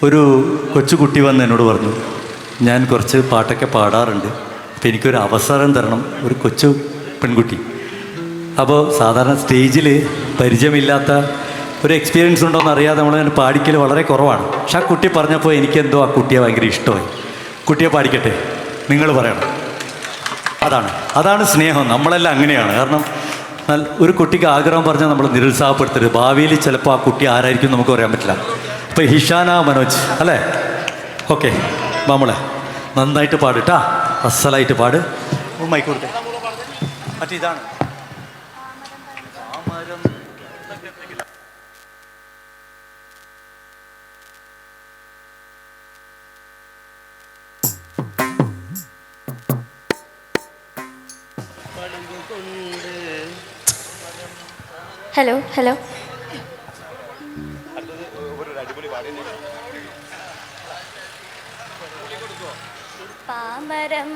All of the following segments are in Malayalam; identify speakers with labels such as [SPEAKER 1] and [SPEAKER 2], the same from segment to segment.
[SPEAKER 1] ഒരു കൊച്ചുകുട്ടി വന്ന് എന്നോട് പറഞ്ഞു, ഞാൻ കുറച്ച് പാട്ടൊക്കെ പാടാറുണ്ട്, അപ്പോൾ എനിക്കൊരു അവസരം തരണം, ഒരു കൊച്ചു പെൺകുട്ടി. അപ്പോൾ സാധാരണ സ്റ്റേജിൽ പരിചയമില്ലാത്ത ഒരു എക്സ്പീരിയൻസ് ഉണ്ടോയെന്ന് അറിയാതെ നമ്മൾ പാടിക്കൽ വളരെ കുറവാണ്. പക്ഷെ ആ കുട്ടി പറഞ്ഞപ്പോൾ എനിക്കെന്തോ ആ കുട്ടിയെ ഭയങ്കര ഇഷ്ടമായി. കുട്ടിയെ പാടിക്കട്ടെ, നിങ്ങൾ പറയണം. അതാണ് സ്നേഹം. നമ്മളെല്ലാം അങ്ങനെയാണ്. കാരണം ഒരു കുട്ടിക്ക് ആഗ്രഹം പറഞ്ഞാൽ നമ്മൾ നിരുത്സാഹപ്പെടുത്തരുത്. ഭാവിയിൽ ചിലപ്പോൾ ആ കുട്ടി ആരായിരിക്കും നമുക്ക് പറയാൻ പറ്റില്ല. ഇപ്പോൾ ഹിഷാന മനോജ് അല്ലേ? ഓക്കെ, നമ്മളെ നന്നായിട്ട് പാടിട്ടാ, അസലായിട്ട് പാട്. മൈക്ക് കൊടുത്തേ. മറ്റേ ഇതാണ്
[SPEAKER 2] ഹലോ ഹലോ. പാമരം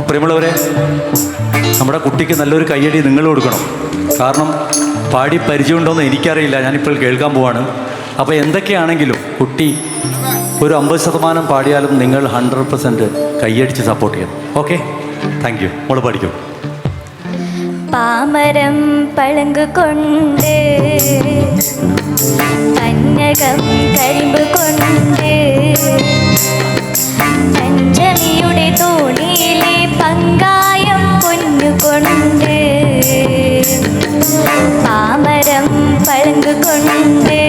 [SPEAKER 1] പ്രിയമുള്ളവരെ, നമ്മുടെ കുട്ടിക്ക് നല്ലൊരു കയ്യടി നിങ്ങൾ കൊടുക്കണം. കാരണം പാടി പരിചയമുണ്ടോയെന്ന് എനിക്കറിയില്ല, ഞാനിപ്പോൾ കേൾക്കാൻ പോവാണ്. അപ്പോൾ എന്തൊക്കെയാണെങ്കിലും കുട്ടി ഒരു 50% പാടിയാലും നിങ്ങൾ 100% കയ്യടിച്ച് സപ്പോർട്ട് ചെയ്യണം. Okay, thank you. മോള് പഠിക്കും.
[SPEAKER 2] പാമരം പളങ്ക് കൊണ്ട് കന്നകം കരിമ്പ് കൊണ്ട് പഞ്ചമിയുടെ തോണിയിലെ പങ്കായം പൊന്നുകൊണ്ട് പാമരം പളങ്ക് കൊണ്ട്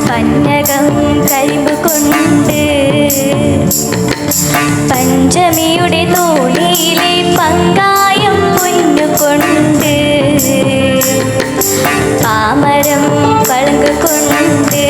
[SPEAKER 2] പന്നകം കരിമ്പ് കൊണ്ട് പഞ്ചമിയുടെ തോണിയിലെ പങ്കായം പൊന്നുകൊണ്ട് പാമരം പളങ്ക് കൊണ്ട്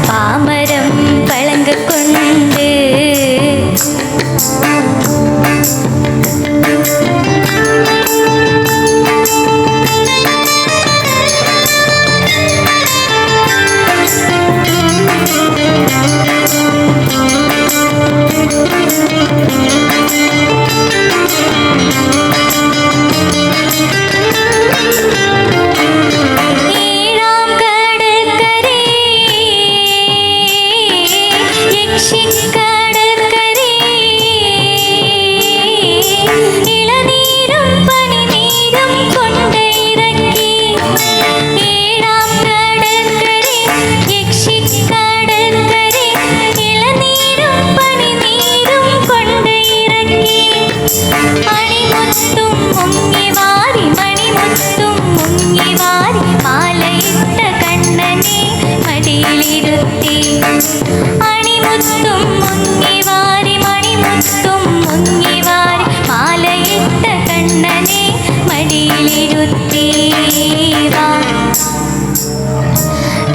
[SPEAKER 2] പാമരം പളങ്ക്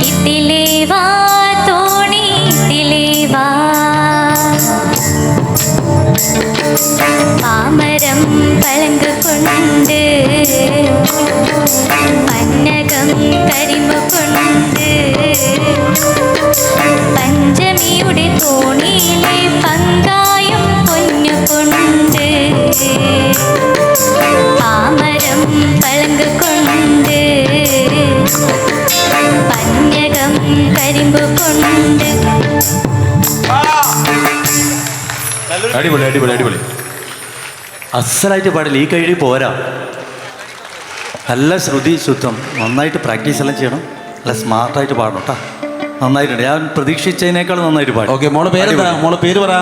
[SPEAKER 2] ഇതിലേ വാ തോണി ഇതിലേ വാ, പാമരം പളങ്ക് കൊണ്ട് പന്നകം കരിമ്പ് കൊണ്ട് പഞ്ചമിയുടെ തോണിയിലെ പങ്കായം പൊന്നുകൊണ്ട് പാമരം പളങ്ക് കൊണ്ട് പന്നകം കരിമ്പ് കൊണ്ട്.
[SPEAKER 3] അടിപൊളി അടിപൊളി അടിപൊളി.
[SPEAKER 1] അസലായിട്ട് പാടില്ല, ഈ കഴിവ് പോരാ. നല്ല ശ്രുതി ശുദ്ധം, നന്നായിട്ട് പ്രാക്ടീസ് എല്ലാം ചെയ്യണം, നല്ല സ്മാർട്ടായിട്ട് പാടണം കേട്ടോ. നന്നായിട്ടുണ്ട്, ഞാൻ പ്രതീക്ഷിച്ചതിനേക്കാൾ നന്നായിട്ട് പാടി.
[SPEAKER 3] ഓക്കെ, മോളെ പേരെന്താ? മോളെ പേര് പറ.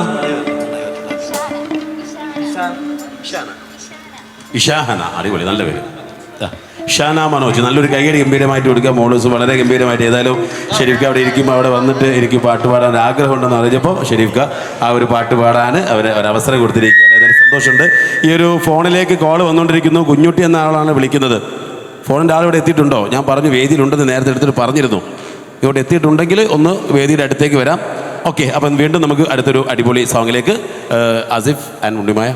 [SPEAKER 3] ഇഷാഹന. അടിപൊളി, നല്ല പേര്. ഷാന മനോജ്. നല്ലൊരു കൈയടി ഗംഭീരമായിട്ട് കൊടുക്കുക. മോളൂസ് വളരെ ഗംഭീരമായിട്ട്. ഏതായാലും ഷെരീഫ്ക അവിടെ ഇരിക്കുമ്പോൾ അവിടെ വന്നിട്ട് എനിക്ക് പാട്ട് പാടാൻ ആഗ്രഹമുണ്ടെന്ന് അറിഞ്ഞപ്പോൾ ഷെരീഫ്ക ആ ഒരു പാട്ട് പാടാൻ ഒരവസരം കൊടുത്തിരിക്കുകയാണ്. ഏതായാലും സന്തോഷമുണ്ട്. ഈ ഒരു ഫോണിലേക്ക് കോൾ വന്നുകൊണ്ടിരിക്കുന്നു. കുഞ്ഞുട്ടി എന്ന ആളാണ് വിളിക്കുന്നത്. ഫോണിൻ്റെ ആളിവിടെ എത്തിയിട്ടുണ്ടോ? ഞാൻ പറഞ്ഞു വേദിയിലുണ്ടെന്ന് നേരത്തെ എടുത്തിട്ട് പറഞ്ഞിരുന്നു. ഇവിടെ എത്തിയിട്ടുണ്ടെങ്കിൽ ഒന്ന് വേദിയുടെ അടുത്തേക്ക് വരാം. ഓക്കെ, അപ്പം വീണ്ടും നമുക്ക് അടുത്തൊരു അടിപൊളി സോങ്ങിലേക്ക് ആസിഫ് ആൻഡ് ഉണ്ണിമായ.